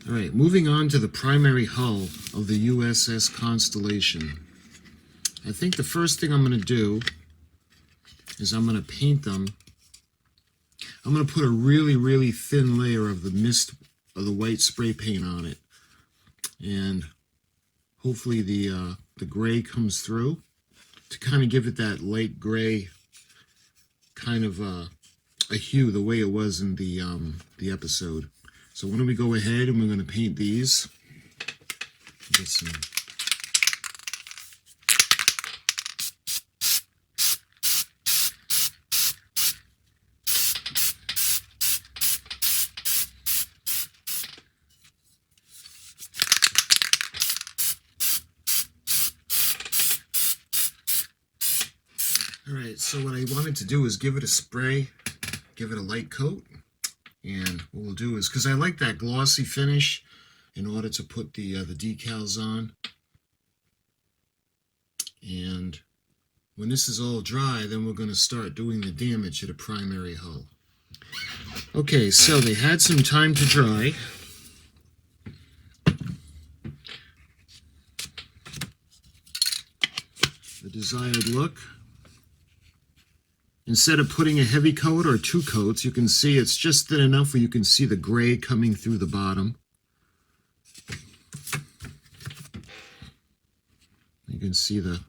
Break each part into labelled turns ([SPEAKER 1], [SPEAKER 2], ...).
[SPEAKER 1] All right, moving on to the primary hull of the USS Constellation. I think the first thing I'm going to do is I'm going to paint them. I'm going to put a really, really thin layer of the mist of the white spray paint on it. And hopefully the gray comes through to kind of give it that light gray kind of a hue the way it was in the episode. So why don't we go ahead and we're going to paint these. Get some. All right, so what I wanted to do is give it a spray, give it a light coat. And what we'll do is, because I like that glossy finish in order to put the decals on. And when this is all dry, then we're going to start doing the damage to the primary hull. Okay, so they had some time to dry. The desired look. Instead of putting a heavy coat or 2 coats, you can see it's just thin enough where you can see the gray coming through the bottom. You can see the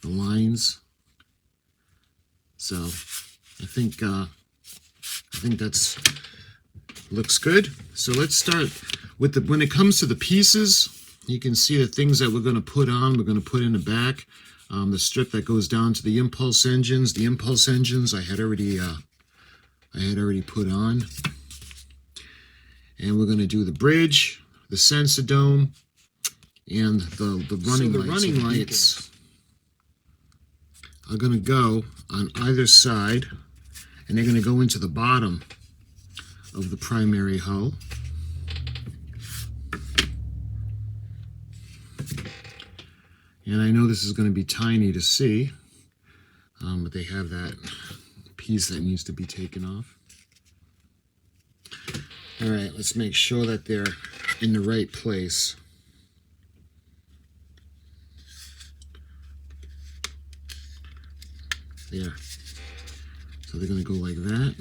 [SPEAKER 1] lines. So I think that's looks good. So let's start with when it comes to the pieces. You can see the things that we're going to put on. We're going to put in the back. The strip that goes down to the impulse engines. The impulse engines I had already put on. And we're going to do the bridge, the sensor dome, and the running lights. The running lights are going to go on either side, and they're going to go into the bottom of the primary hull. And I know this is going to be tiny to see, but they have that piece that needs to be taken off. All right, let's make sure that they're in the right place. There. So they're going to go like that.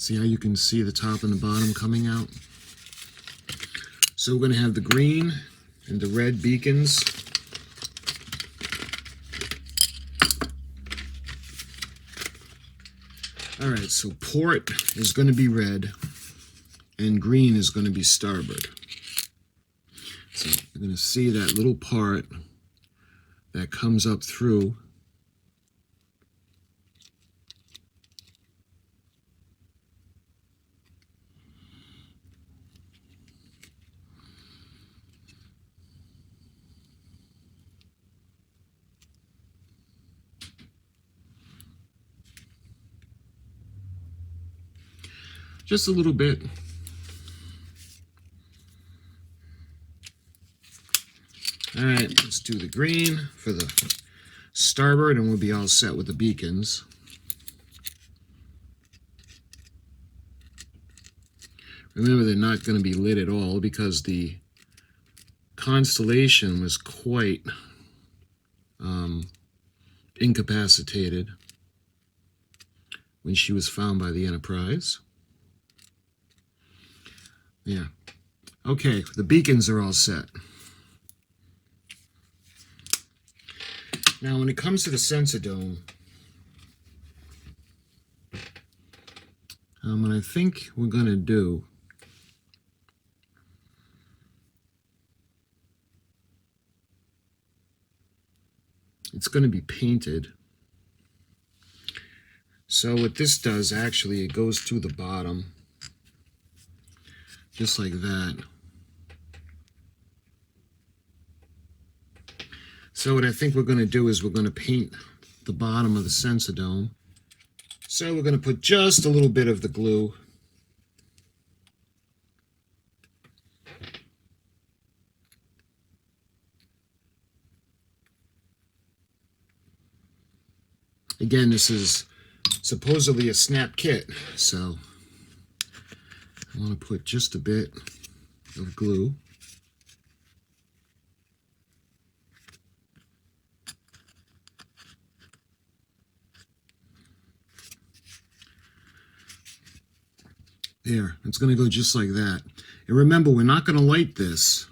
[SPEAKER 1] See how you can see the top and the bottom coming out? So we're going to have the green and the red beacons. All right, so port is going to be red and green is going to be starboard. So you're going to see that little part that comes up through. Just a little bit. All right, let's do the green for the starboard and we'll be all set with the beacons. Remember, they're not going to be lit at all because the Constellation was quite incapacitated when she was found by the Enterprise. Yeah. Okay, the beacons are all set. Now, when it comes to the sensor dome, what I think we're going to do it's going to be painted. So what this does, actually, it goes to the bottom, just like that. So what I think we're going to do is we're going to paint the bottom of the sensor dome. So we're going to put just a little bit of the glue. Again, this is supposedly a snap kit, so I want to put just a bit of glue. There, it's going to go just like that. And remember, we're not going to light this.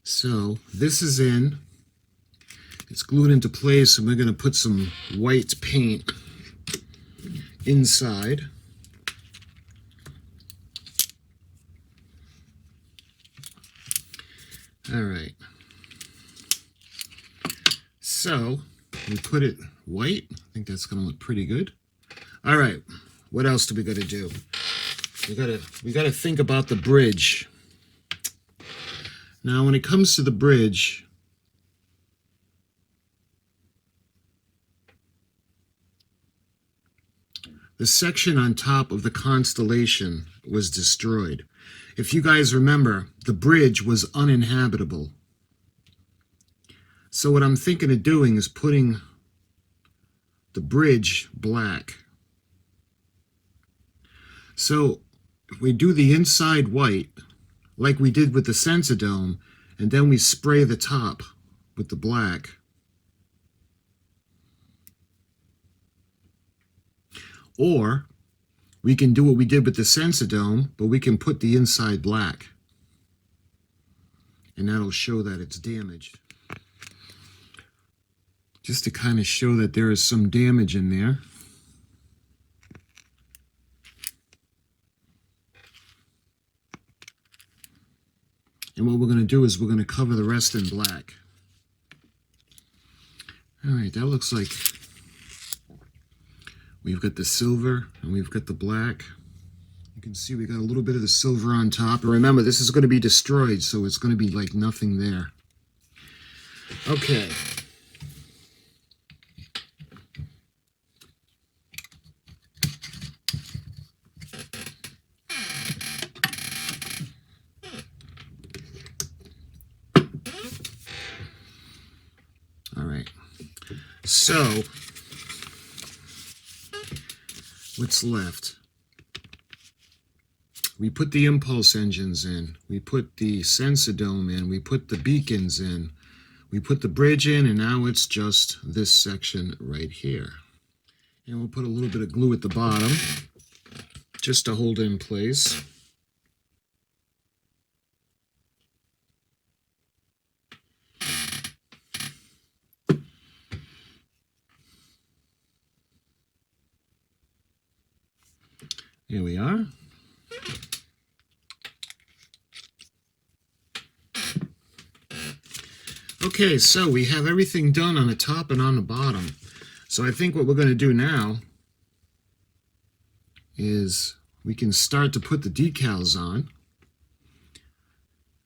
[SPEAKER 1] So this is in. It's glued into place, and we're going to put some white paint inside. All right. So we put it white. I think that's going to look pretty good. All right. What else do we got to do? We got to think about the bridge. Now, when it comes to the bridge, the section on top of the Constellation was destroyed. If you guys remember, the bridge was uninhabitable. So what I'm thinking of doing is putting the bridge black. So if we do the inside white, like we did with the Sensidome, and then we spray the top with the black. Or we can do what we did with the Sensidome, but we can put the inside black. And that'll show that it's damaged. Just to kind of show that there is some damage in there. And what we're going to do is we're going to cover the rest in black. All right, that looks like we've got the silver and we've got the black. You can see we got a little bit of the silver on top. And remember, this is going to be destroyed, so it's going to be like nothing there. Okay. All right. So, what's left? We put the impulse engines in, we put the Sensidome in, we put the beacons in, we put the bridge in, and now it's just this section right here. And we'll put a little bit of glue at the bottom, just to hold it in place. Here we are. Okay, so we have everything done on the top and on the bottom. So I think what we're going to do now is we can start to put the decals on,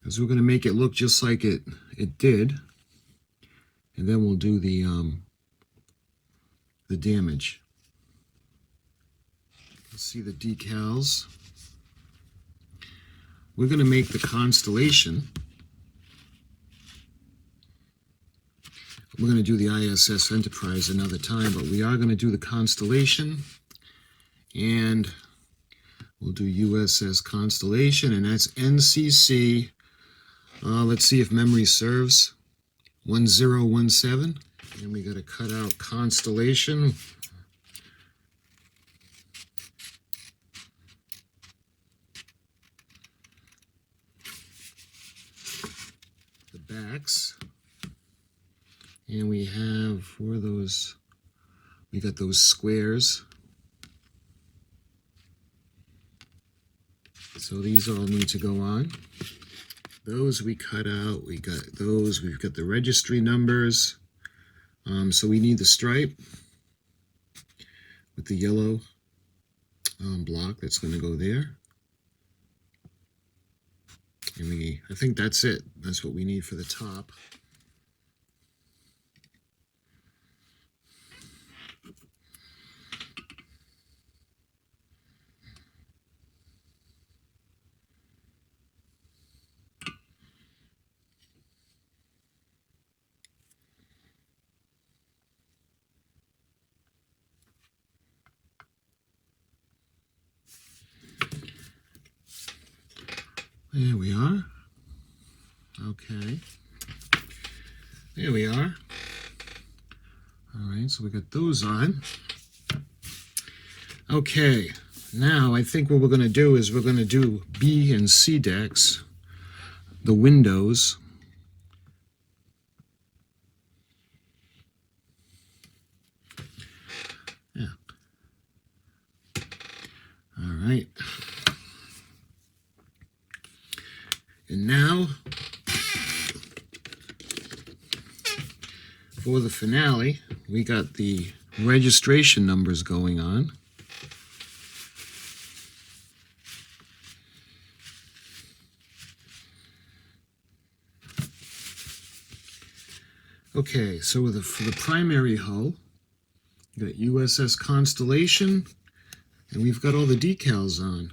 [SPEAKER 1] because we're going to make it look just like it did, and then we'll do the damage. Let's see the decals. We're going to make the Constellation. We're going to do the ISS Enterprise another time, but we are going to do the Constellation, and we'll do USS Constellation, and that's NCC, let's see if memory serves, 1017, and we got to cut out Constellation. The backs. And we have, where are those? We got those squares. So these all need to go on. Those we cut out. We got those. We've got the registry numbers. So we need the stripe with the yellow block that's going to go there. And I think that's it. That's what we need for the top. There we are. Okay. There we are. All right, so we got those on. Okay, now I think what we're going to do is we're going to do B and C decks, the windows. Yeah. All right. And now, for the finale, we got the registration numbers going on. Okay, so for the primary hull, you got USS Constellation, and we've got all the decals on.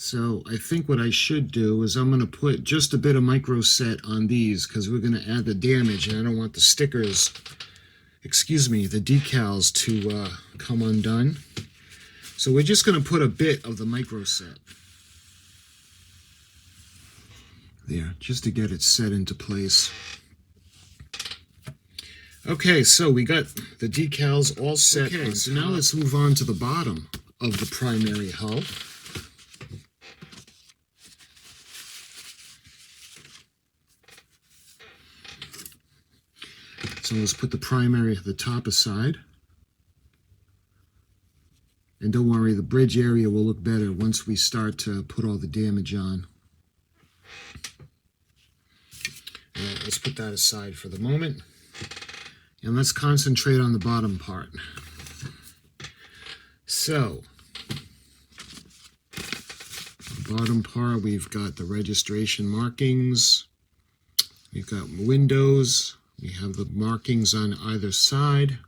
[SPEAKER 1] So I think what I should do is I'm going to put just a bit of micro set on these because we're going to add the damage, and I don't want the stickers, excuse me, the decals to come undone. So we're just going to put a bit of the micro set there just to get it set into place. Okay, so we got the decals all set. Okay, so now let's move on to the bottom of the primary hull. So let's put the primary at the top aside. And don't worry, the bridge area will look better once we start to put all the damage on. All right, let's put that aside for the moment. And let's concentrate on the bottom part. So, the bottom part, we've got the registration markings. We've got windows. We have the markings on either side.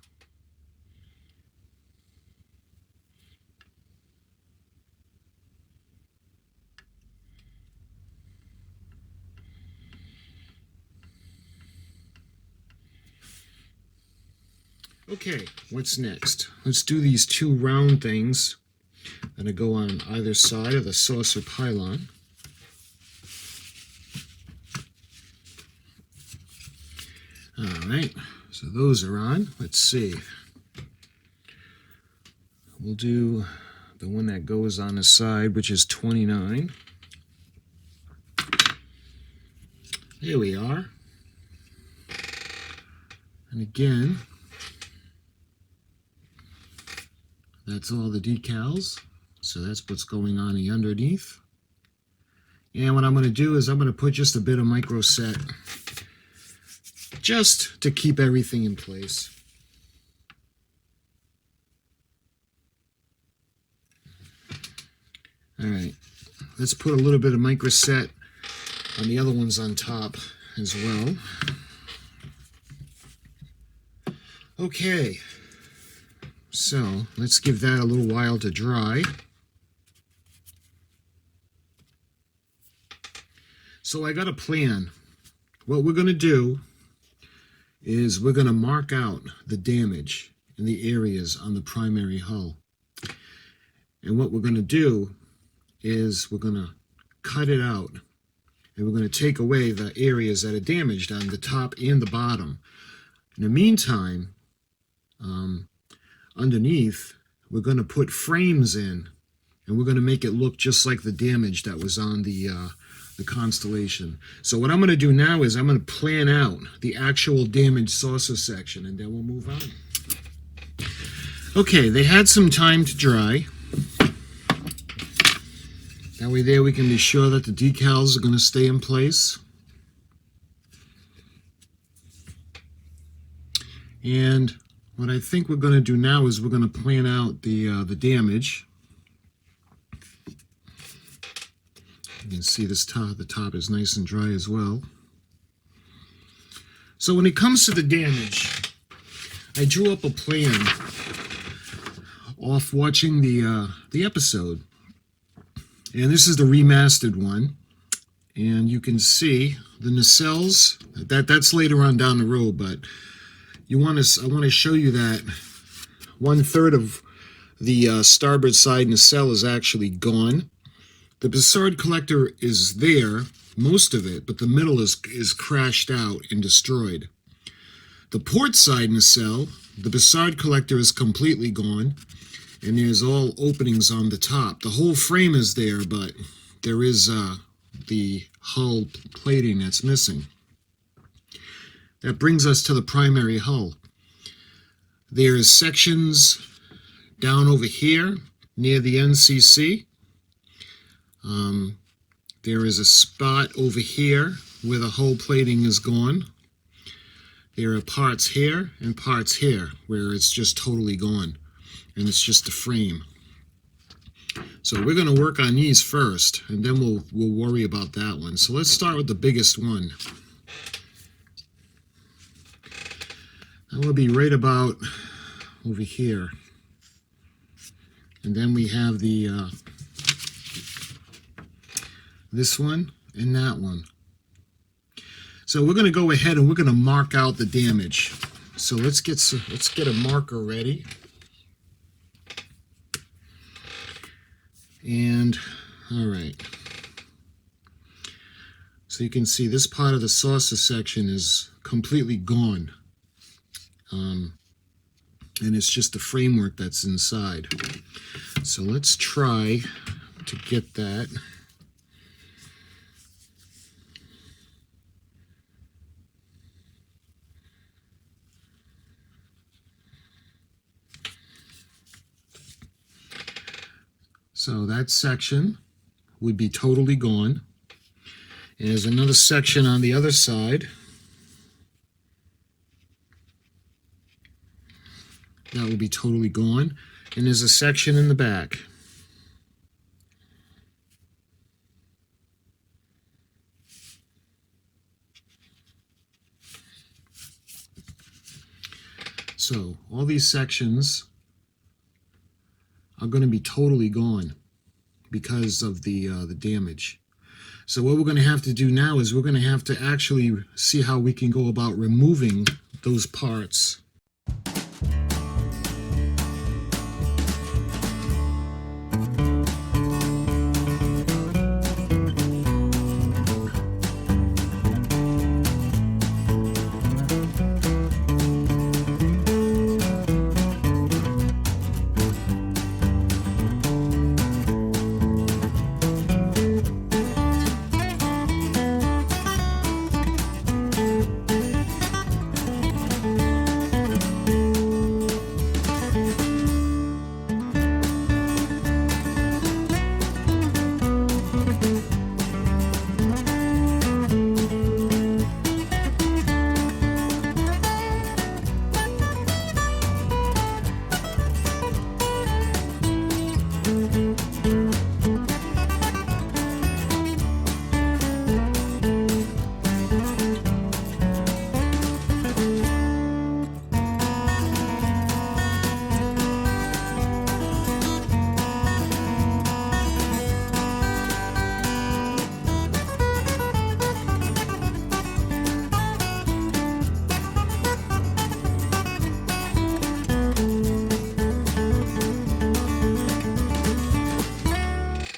[SPEAKER 1] Okay, what's next? Let's do these two round things that go on either side of the saucer pylon. All right, so those are on. Let's see. We'll do the one that goes on the side, which is 29. There we are. And again, that's all the decals. So that's what's going on underneath. And what I'm going to do is I'm going to put just a bit of micro set just to keep everything in place. All right, let's put a little bit of micro set on the other ones on top as well. Okay, so let's give that a little while to dry. So I got a plan. What we're going to do is we're going to mark out the damage in the areas on the primary hull. And what we're going to do is we're going to cut it out, and we're going to take away the areas that are damaged on the top and the bottom. In the meantime, underneath, we're going to put frames in, and we're going to make it look just like the damage that was on the Constellation. So what I'm going to do now is I'm going to plan out the actual damaged saucer section, and then we'll move on. Okay, they had some time to dry. That way there we can be sure that the decals are going to stay in place. And what I think we're going to do now is we're going to plan out the damage. You can see this the top is nice and dry as well. So when it comes to the damage, I drew up a plan off watching the episode. And this is the remastered one. And you can see the nacelles. That's later on down the road, but I want to show you that 1/3 of The starboard side nacelle is actually gone. The Bussard collector is there, most of it, but the middle is crashed out and destroyed. The port side nacelle, the Bussard collector is completely gone, and there's all openings on the top. The whole frame is there, but there is the hull plating that's missing. That brings us to the primary hull. There's sections down over here near the NCC. There is a spot over here where the hull plating is gone. There are parts here and parts here where it's just totally gone, and it's just the frame. So we're going to work on these first, and then we'll worry about that one. So let's start with the biggest one. That will be right about over here. And then we have the this one and that one. So we're going to go ahead and we're going to mark out the damage. So let's get a marker ready. And all right. So you can see this part of the saucer section is completely gone. And it's just the framework that's inside. So let's try to get that. So that section would be totally gone. And there's another section on the other side. That will be totally gone. And there's a section in the back. So all these sections are going to be totally gone because of the damage. So what we're going to have to do now is we're going to have to actually see how we can go about removing those parts.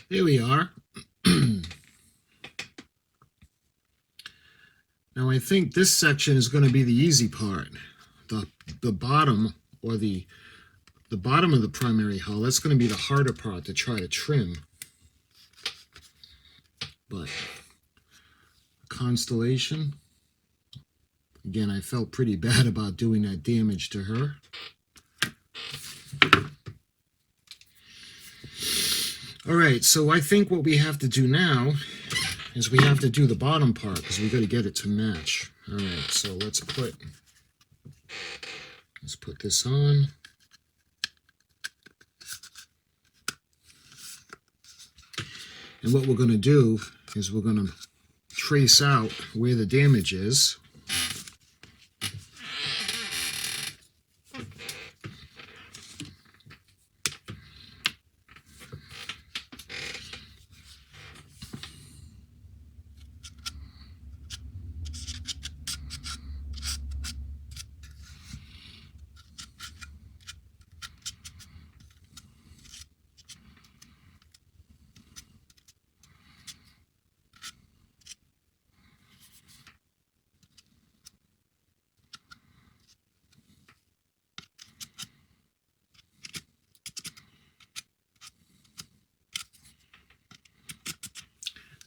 [SPEAKER 1] Here we are. Now I think this section is going to be the easy part. The bottom, or the bottom of the primary hull, that's going to be the harder part to try to trim. But Constellation, again, I felt pretty bad about doing that damage to her. All right, so I think what we have to do now is we have to do the bottom part because we got to get it to match. All right, so let's put this on. And what we're going to do is we're going to trace out where the damage is.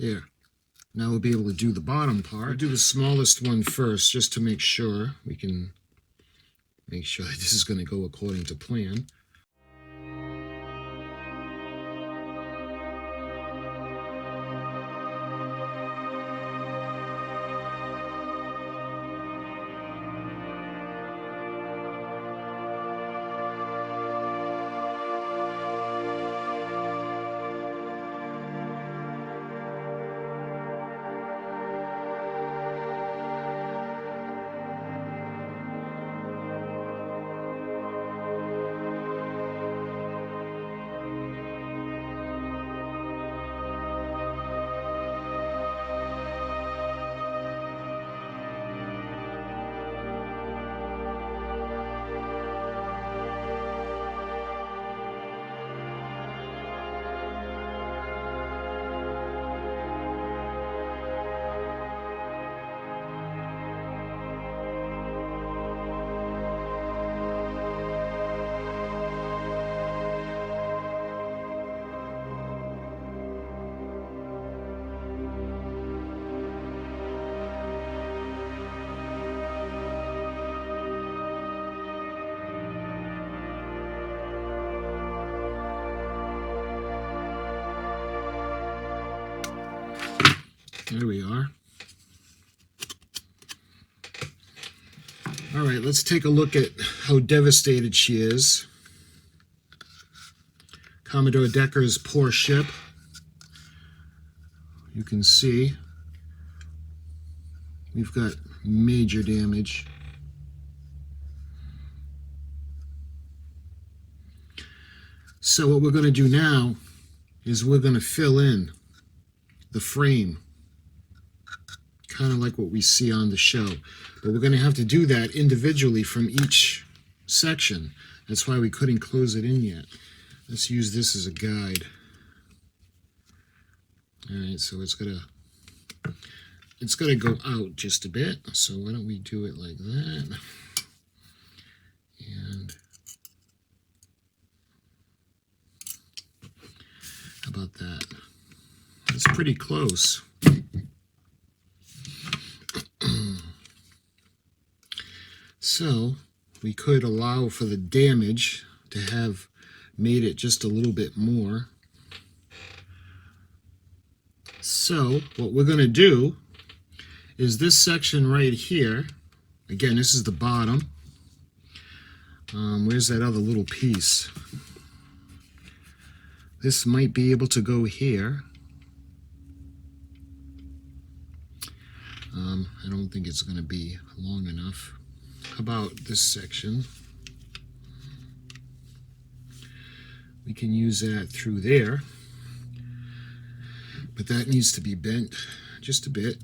[SPEAKER 1] There. Now we'll be able to do the bottom part. We'll do the smallest one first, just to make sure we can make sure that this is going to go according to plan. There we are. All right, let's take a look at how devastated she is. Commodore Decker's poor ship. You can see we've got major damage. So what we're going to do now is we're going to fill in the frame, kind of like what we see on the show. But we're going to have to do that individually from each section. That's why we couldn't close it in yet. Let's use this as a guide. All right, so it's gonna go out just a bit. So why don't we do it like that? And how about that? That's pretty close. So we could allow for the damage to have made it just a little bit more. So what we're going to do is this section right here. Again, this is the bottom. Where's that other little piece? This might be able to go here. I don't think it's going to be long enough. How about this section? We can use that through there, but that needs to be bent just a bit.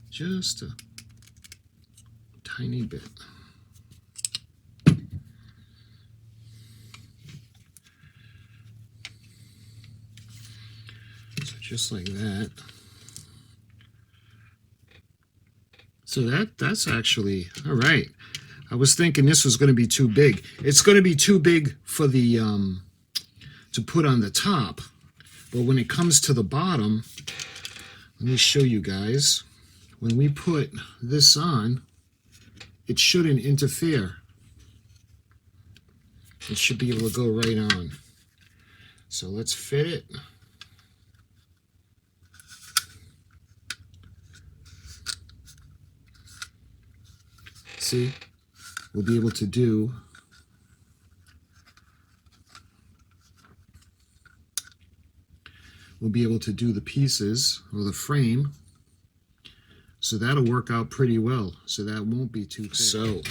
[SPEAKER 1] Just a tiny bit. So just like that. So that's actually all right. I was thinking this was going to be too big. It's going to be too big for the to put on the top. But when it comes to the bottom, let me show you guys. When we put this on, it shouldn't interfere. It should be able to go right on. So let's fit it. See? We'll be able to do the pieces or the frame, so that'll work out pretty well. So that won't be too thick. So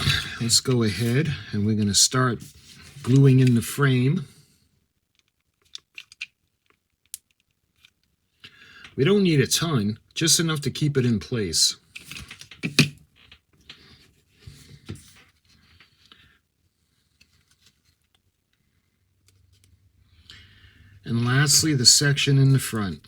[SPEAKER 1] let's go ahead and we're going to start gluing in the frame. We don't need a ton, just enough to keep it in place. And lastly, the section in the front.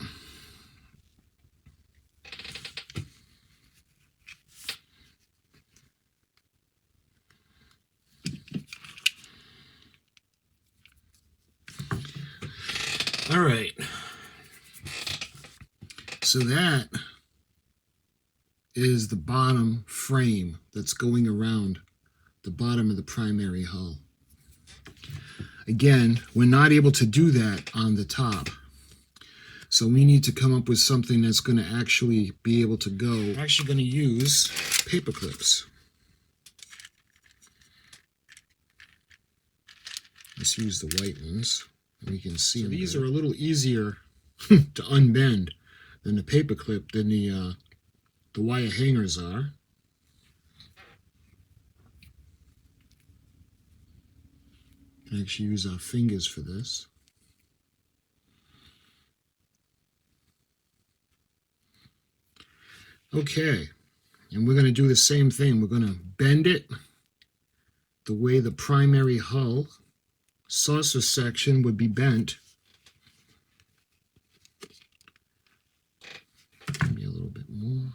[SPEAKER 1] So that is the bottom frame that's going around the bottom of the primary hull. Again, we're not able to do that on the top. So we need to come up with something that's going to actually be able to go. We're actually going to use paper clips. Let's use the white ones. And we can see these are a little easier to unbend than the paper clip, than the wire hangers are. We can actually use our fingers for this. Okay, and we're going to do the same thing. We're going to bend it the way the primary hull saucer section would be bent. Maybe a little bit more,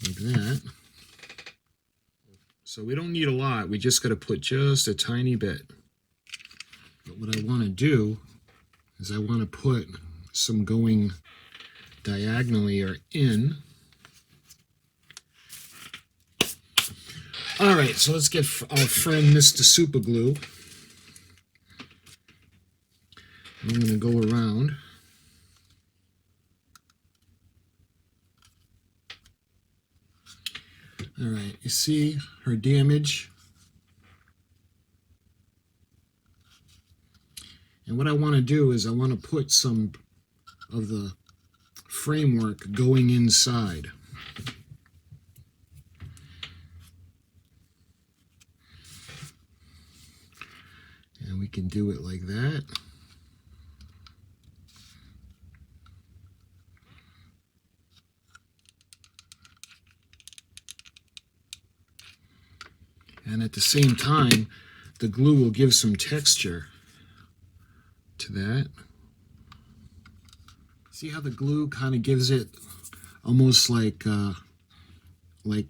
[SPEAKER 1] like that. So we don't need a lot. We just got to put just a tiny bit. But what I want to do is I want to put some going diagonally or in. All right, so let's get our friend Mr. Super Glue. I'm going to go around. All right, you see her damage. And what I want to do is I want to put some of the framework going inside. And we can do it like that. And at the same time, the glue will give some texture to that. See how the glue kind of gives it almost like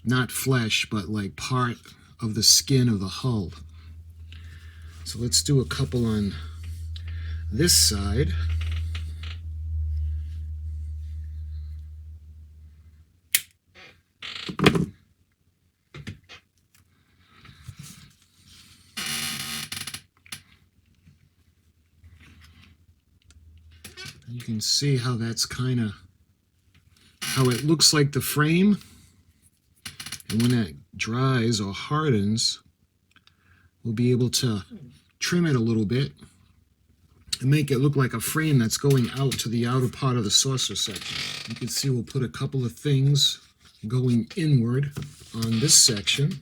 [SPEAKER 1] not flesh, but like part of the skin of the hull. So let's do a couple on this side. You can see how that's kind of how it looks like the frame, and when that dries or hardens, we'll be able to trim it a little bit and make it look like a frame that's going out to the outer part of the saucer section. You can see we'll put a couple of things going inward on this section.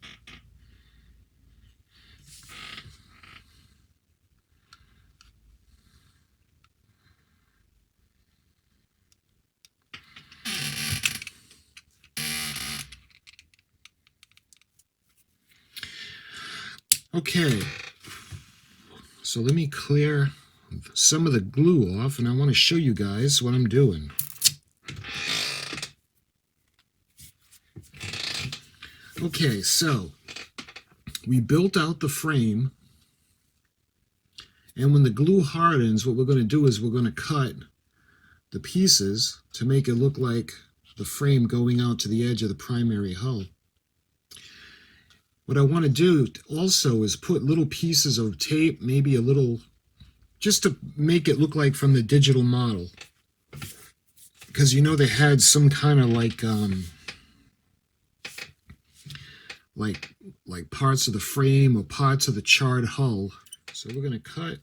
[SPEAKER 1] Okay, so let me clear some of the glue off, and I want to show you guys what I'm doing. Okay, so we built out the frame, and when the glue hardens, what we're going to do is we're going to cut the pieces to make it look like the frame going out to the edge of the primary hull. What I want to do also is put little pieces of tape, maybe a little, just to make it look like from the digital model. Because you know they had some kind of like parts of the frame or parts of the charred hull. So we're going to cut.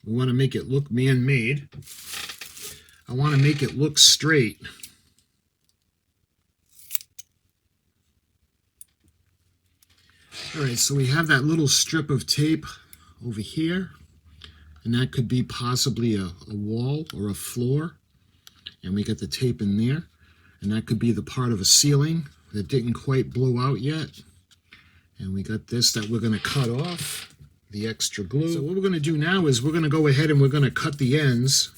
[SPEAKER 1] We want to make it look man-made. I want to make it look straight. All right, so we have that little strip of tape over here, and that could be possibly a wall or a floor, and we got the tape in there, and that could be the part of a ceiling that didn't quite blow out yet, and we got this that we're going to cut off, the extra glue. So what we're going to do now is we're going to go ahead and we're going to cut the ends,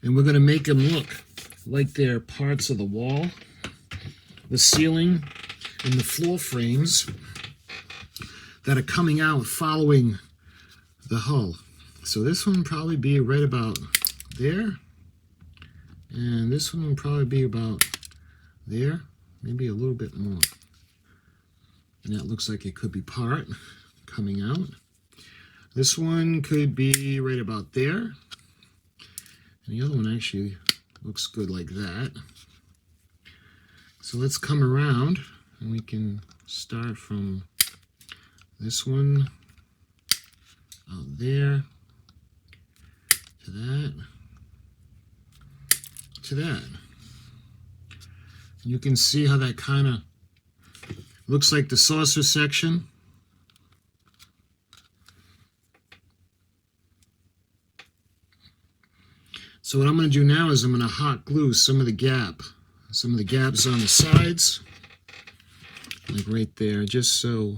[SPEAKER 1] and we're going to make them look like they're parts of the wall, the ceiling, and the floor frames that are coming out following the hull. So this one probably be right about there. And this one will probably be about there, maybe a little bit more. And that looks like it could be part coming out. This one could be right about there. And the other one actually looks good like that. So let's come around and we can start from this one out there to that to that. You can see how that kind of looks like the saucer section. So what I'm going to do now is I'm going to hot glue some of the gaps on the sides, like right there, just so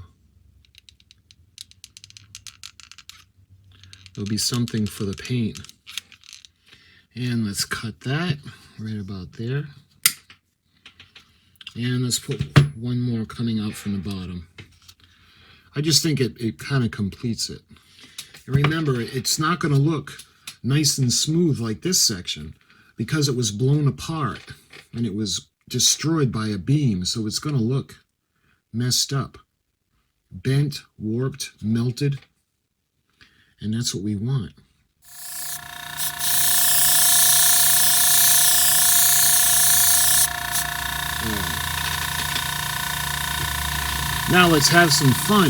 [SPEAKER 1] there'll be something for the paint. And let's cut that right about there. And let's put one more coming out from the bottom. I just think it kind of completes it. And remember, it's not going to look nice and smooth like this section because it was blown apart and it was destroyed by a beam, so it's going to look messed up, bent, warped, melted, and that's what we want. Now let's have some fun.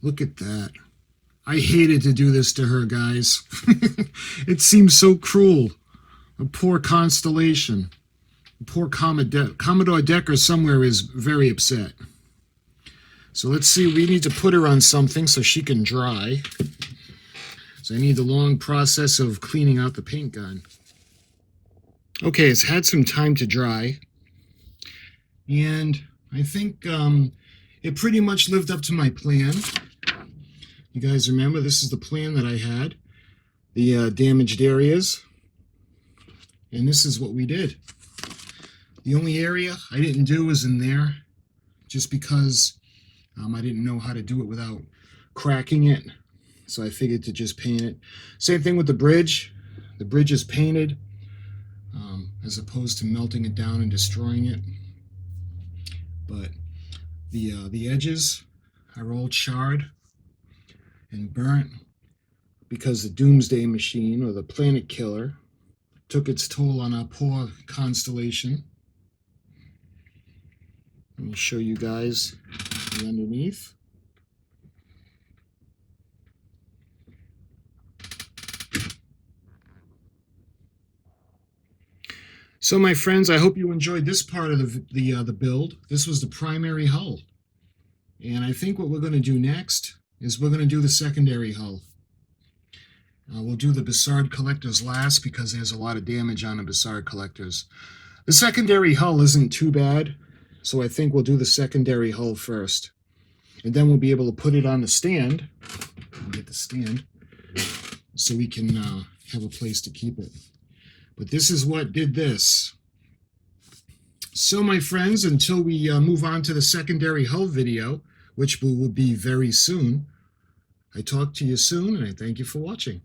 [SPEAKER 1] Look at that. I hated to do this to her, guys. It seems so cruel. A poor Constellation. A poor Commodore Decker somewhere is very upset. So let's see, we need to put her on something so she can dry. So I need the long process of cleaning out the paint gun. Okay, it's had some time to dry. And I think it pretty much lived up to my plan. You guys remember, this is the plan that I had. The damaged areas. And this is what we did. The only area I didn't do was in there, just because I didn't know how to do it without cracking it. So I figured to just paint it. Same thing with the bridge. The bridge is painted. as opposed to melting it down and destroying it. But the edges are all charred and burnt because the Doomsday Machine, or the Planet Killer, took its toll on our poor constellation. Let me show you guys the underneath. So my friends, I hope you enjoyed this part of the build. This was the primary hull. And I think what we're going to do next is we're going to do the secondary hull. We'll do the Bussard collectors last because there's a lot of damage on the Bussard collectors. The secondary hull isn't too bad, so I think we'll do the secondary hull first. And then we'll be able to put it on the stand. I'll get the stand so we can have a place to keep it. But this is what did this. So my friends, until we move on to the secondary hull video, which will be very soon, I talk to you soon, and I thank you for watching.